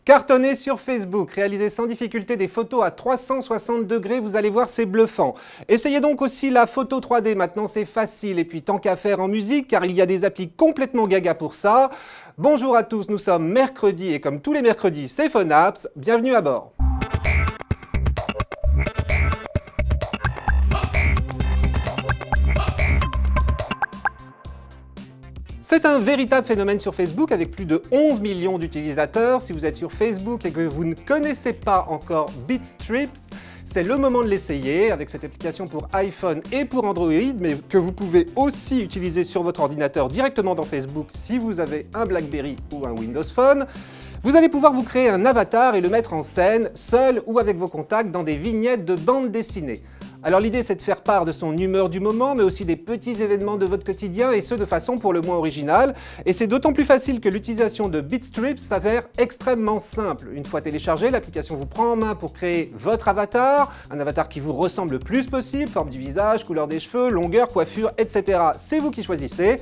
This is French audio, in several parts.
Cartonner sur Facebook, réaliser sans difficulté des photos à 360 degrés, vous allez voir, c'est bluffant. Essayez donc aussi la photo 3D, maintenant c'est facile. Et puis tant qu'à faire en musique, car il y a des applis complètement gaga pour ça. Bonjour à tous, nous sommes mercredi et comme tous les mercredis, c'est Phonaps. Bienvenue à bord. C'est un véritable phénomène sur Facebook avec plus de 11 millions d'utilisateurs. Si vous êtes sur Facebook et que vous ne connaissez pas encore Bitstrips, c'est le moment de l'essayer avec cette application pour iPhone et pour Android, mais que vous pouvez aussi utiliser sur votre ordinateur directement dans Facebook si vous avez un BlackBerry ou un Windows Phone. Vous allez pouvoir vous créer un avatar et le mettre en scène, seul ou avec vos contacts, dans des vignettes de bande dessinée. Alors l'idée c'est de faire part de son humeur du moment, mais aussi des petits événements de votre quotidien, et ce de façon pour le moins originale. Et c'est d'autant plus facile que l'utilisation de Bitstrips s'avère extrêmement simple. Une fois téléchargée, l'application vous prend en main pour créer votre avatar, un avatar qui vous ressemble le plus possible, forme du visage, couleur des cheveux, longueur, coiffure, etc. C'est vous qui choisissez.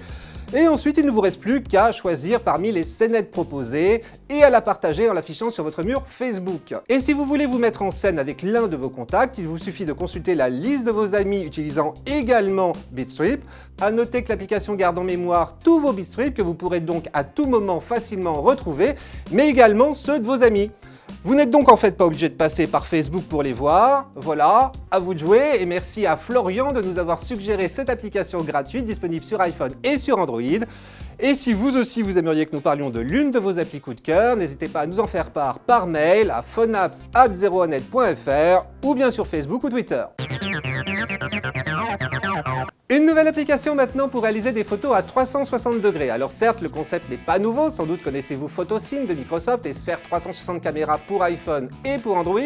Et ensuite, il ne vous reste plus qu'à choisir parmi les scénettes proposées et à la partager en l'affichant sur votre mur Facebook. Et si vous voulez vous mettre en scène avec l'un de vos contacts, il vous suffit de consulter la liste de vos amis utilisant également Bitstrip. À noter que l'application garde en mémoire tous vos Bitstrips que vous pourrez donc à tout moment facilement retrouver, mais également ceux de vos amis. Vous n'êtes donc en fait pas obligé de passer par Facebook pour les voir. Voilà, à vous de jouer et merci à Florian de nous avoir suggéré cette application gratuite disponible sur iPhone et sur Android. Et si vous aussi vous aimeriez que nous parlions de l'une de vos applis coup de cœur, n'hésitez pas à nous en faire part par mail à phonaps@zeroanet.fr ou bien sur Facebook ou Twitter. Une nouvelle application maintenant pour réaliser des photos à 360 degrés. Alors certes, le concept n'est pas nouveau, sans doute connaissez-vous PhotoSyn de Microsoft et Sphere 360 caméras pour iPhone et pour Android.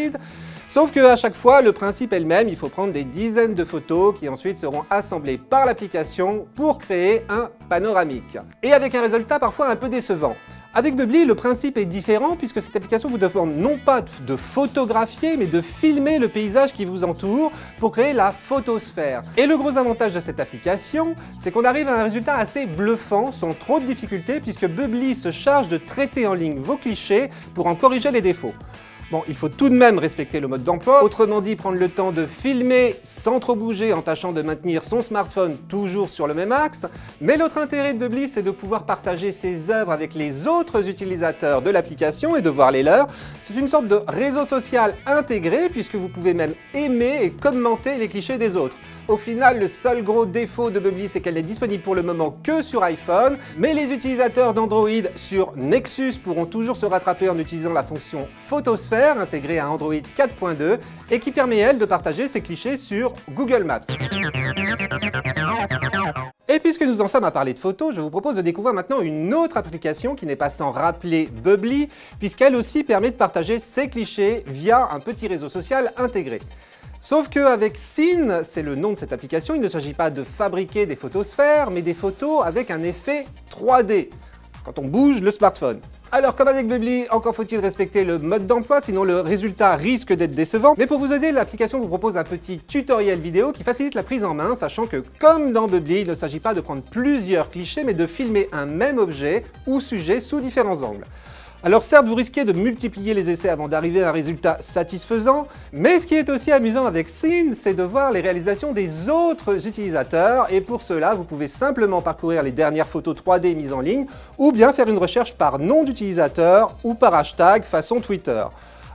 Sauf qu'à chaque fois, le principe est le même, il faut prendre des dizaines de photos qui ensuite seront assemblées par l'application pour créer un panoramique. Et avec un résultat parfois un peu décevant. Avec Bubbly, le principe est différent puisque cette application vous demande non pas de photographier, mais de filmer le paysage qui vous entoure pour créer la photosphère. Et le gros avantage de cette application, c'est qu'on arrive à un résultat assez bluffant, sans trop de difficultés, puisque Bubbly se charge de traiter en ligne vos clichés pour en corriger les défauts. Bon, il faut tout de même respecter le mode d'emploi, autrement dit prendre le temps de filmer sans trop bouger en tâchant de maintenir son smartphone toujours sur le même axe. Mais l'autre intérêt de Bubbly, c'est de pouvoir partager ses œuvres avec les autres utilisateurs de l'application et de voir les leurs. C'est une sorte de réseau social intégré puisque vous pouvez même aimer et commenter les clichés des autres. Au final, le seul gros défaut de Bubbly, c'est qu'elle n'est disponible pour le moment que sur iPhone, mais les utilisateurs d'Android sur Nexus pourront toujours se rattraper en utilisant la fonction Photosphère intégrée à Android 4.2 et qui permet, elle, de partager ses clichés sur Google Maps. Et puisque nous en sommes à parler de photos, je vous propose de découvrir maintenant une autre application qui n'est pas sans rappeler Bubbly, puisqu'elle aussi permet de partager ses clichés via un petit réseau social intégré. Sauf qu'avec Syn, c'est le nom de cette application, il ne s'agit pas de fabriquer des photosphères, mais des photos avec un effet 3D, quand on bouge le smartphone. Alors comme avec Bubbly, encore faut-il respecter le mode d'emploi, sinon le résultat risque d'être décevant. Mais pour vous aider, l'application vous propose un petit tutoriel vidéo qui facilite la prise en main, sachant que comme dans Bubbly, il ne s'agit pas de prendre plusieurs clichés, mais de filmer un même objet ou sujet sous différents angles. Alors certes, vous risquez de multiplier les essais avant d'arriver à un résultat satisfaisant, mais ce qui est aussi amusant avec Syn, c'est de voir les réalisations des autres utilisateurs, et pour cela, vous pouvez simplement parcourir les dernières photos 3D mises en ligne, ou bien faire une recherche par nom d'utilisateur ou par hashtag façon Twitter.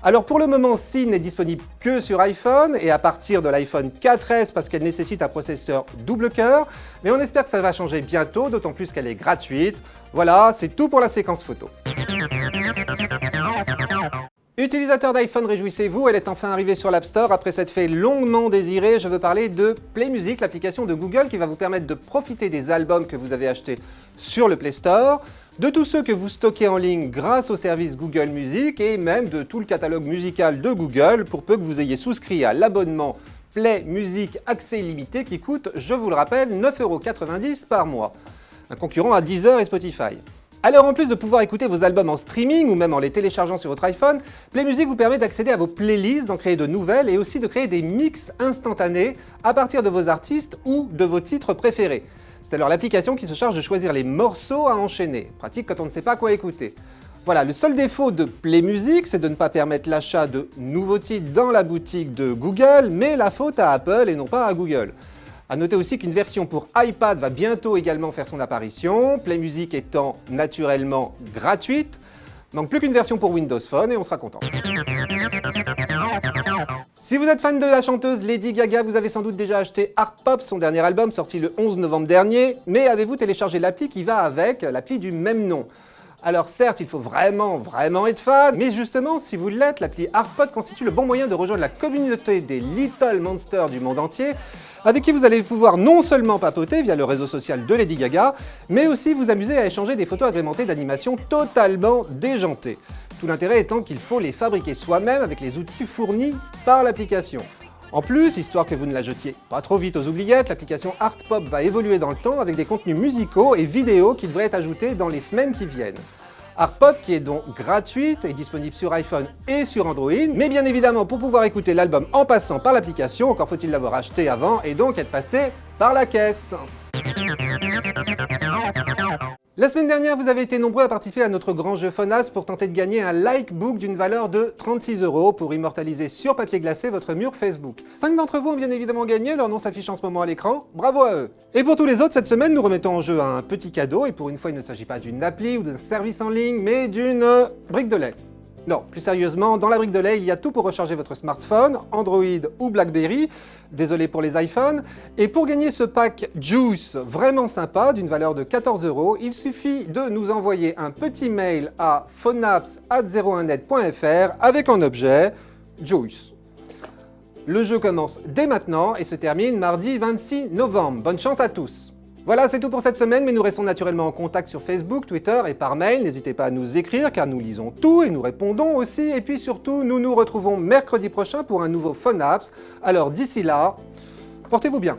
Alors pour le moment, Syn n'est disponible que sur iPhone et à partir de l'iPhone 4S parce qu'elle nécessite un processeur double cœur, mais on espère que ça va changer bientôt, d'autant plus qu'elle est gratuite. Voilà, c'est tout pour la séquence photo. Utilisateurs d'iPhone, réjouissez-vous, elle est enfin arrivée sur l'App Store. Après s'être fait longuement désirée, je veux parler de Play Music, l'application de Google qui va vous permettre de profiter des albums que vous avez achetés sur le Play Store, de tous ceux que vous stockez en ligne grâce au service Google Music et même de tout le catalogue musical de Google pour peu que vous ayez souscrit à l'abonnement Play Music Accès Illimité qui coûte, je vous le rappelle, 9,90 € par mois. Un concurrent à Deezer et Spotify. Alors en plus de pouvoir écouter vos albums en streaming ou même en les téléchargeant sur votre iPhone, Play Music vous permet d'accéder à vos playlists, d'en créer de nouvelles et aussi de créer des mix instantanés à partir de vos artistes ou de vos titres préférés. C'est alors l'application qui se charge de choisir les morceaux à enchaîner. Pratique quand on ne sait pas quoi écouter. Voilà, le seul défaut de Play Music, c'est de ne pas permettre l'achat de nouveaux titres dans la boutique de Google, mais la faute à Apple et non pas à Google. A noter aussi qu'une version pour iPad va bientôt également faire son apparition, Play Music étant naturellement gratuite. Manque plus qu'une version pour Windows Phone et on sera content. Si vous êtes fan de la chanteuse Lady Gaga, vous avez sans doute déjà acheté Art Pop, son dernier album sorti le 11 novembre dernier, mais avez-vous téléchargé l'appli qui va avec, l'appli du même nom? Alors certes, il faut vraiment être fan, mais justement, si vous l'êtes, l'appli ArtPod constitue le bon moyen de rejoindre la communauté des Little Monsters du monde entier, avec qui vous allez pouvoir non seulement papoter via le réseau social de Lady Gaga, mais aussi vous amuser à échanger des photos agrémentées d'animations totalement déjantées. Tout l'intérêt étant qu'il faut les fabriquer soi-même avec les outils fournis par l'application. En plus, histoire que vous ne la jetiez pas trop vite aux oubliettes, l'application ArtPop va évoluer dans le temps avec des contenus musicaux et vidéos qui devraient être ajoutés dans les semaines qui viennent. ArtPop qui est donc gratuite et disponible sur iPhone et sur Android, mais bien évidemment pour pouvoir écouter l'album en passant par l'application, encore faut-il l'avoir acheté avant et donc être passé par la caisse. La semaine dernière, vous avez été nombreux à participer à notre grand jeu Phonas pour tenter de gagner un Likebook d'une valeur de 36 € pour immortaliser sur papier glacé votre mur Facebook. 5 d'entre vous ont bien évidemment gagné, leur nom s'affiche en ce moment à l'écran, bravo à eux! Et pour tous les autres, cette semaine, nous remettons en jeu un petit cadeau, et pour une fois, il ne s'agit pas d'une appli ou d'un service en ligne, mais d'une brique de lait. Non, plus sérieusement, dans la brique de lait, il y a tout pour recharger votre smartphone, Android ou BlackBerry, désolé pour les iPhones, et pour gagner ce pack Juice vraiment sympa, d'une valeur de 14 €, il suffit de nous envoyer un petit mail à phonaps@01net.fr avec en objet Juice. Le jeu commence dès maintenant et se termine mardi 26 novembre. Bonne chance à tous! Voilà, c'est tout pour cette semaine, mais nous restons naturellement en contact sur Facebook, Twitter et par mail. N'hésitez pas à nous écrire car nous lisons tout et nous répondons aussi. Et puis surtout, nous nous retrouvons mercredi prochain pour un nouveau Phonaps. Alors d'ici là, portez-vous bien.